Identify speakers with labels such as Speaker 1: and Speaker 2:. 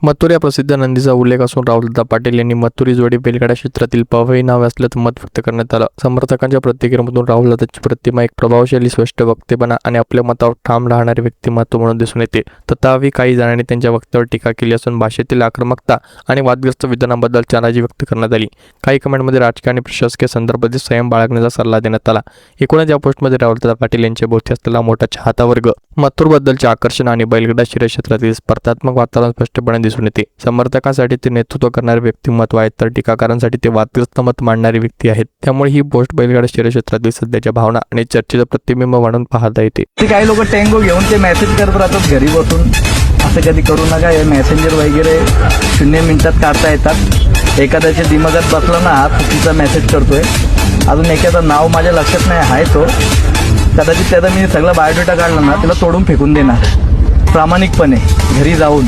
Speaker 1: मथुर या प्रसिद्ध नंदीचा उल्लेख असून राहुलदादा पाटील यांनी मथुरी जोडी बैलगाडा क्षेत्रातील पवई नाव असल्याचं मत व्यक्त करण्यात आलं. समर्थकांच्या प्रतिक्रियेमधून राहुलदादाची प्रतिमा एक प्रभावशाली, स्पष्ट वक्तेपणा आणि आपल्या मतावर ठाम राहणारे व्यक्तिमत्व म्हणून दिसून येते. तथापि काही जणांनी त्यांच्या वक्त्यावर टीका केली असून भाषेतील आक्रमकता आणि वादग्रस्त विधानाबद्दल नाराजी व्यक्त करण्यात आली. काही कमेंटमध्ये राजकीय आणि प्रशासकीय संदर्भातील संयम बाळगण्याचा सल्ला देण्यात आला. एकूणच या पोस्टमध्ये राहुलदादा पाटील यांच्या भोवती असलेला मोठा चाहता वर्ग, मथुरबद्दलचे आकर्षण आणि बैलगाडा शर्यत क्षेत्रातील स्पर्धात्मक वातावरण स्पष्टपणे दिसून येते. समर्थकांसाठी ते नेतृत्व करणारे व्यक्तिमत्व आहेत, तर टीकाकारांसाठी ते वादग्रस्त मत मांडणारे व्यक्ती आहेत. त्यामुळे ही पोस्ट बैलगाडा शर्यत क्षेत्रातील सध्याच्या भावना आणि चर्चेचं प्रतिबिंब म्हणून पाहता येते.
Speaker 2: काही लोक टेंगो घेऊन ते मेसेज करत राहतात घरी बसून. असं कधी करू नका. हे मेसेंजर वगैरे 0 मिनिटात काढता येतात. एखाद्याच्या दिमागात बसला ना हा चुकीचा मेसेज करतोय. अजून एखादं नाव माझ्या लक्षात नाही आहे, तो कदाचित त्याचा मी सगळा बायोडेटा काढला ना त्याला तोडून फेकून देणार प्रामाणिकपणे घरी जाऊन.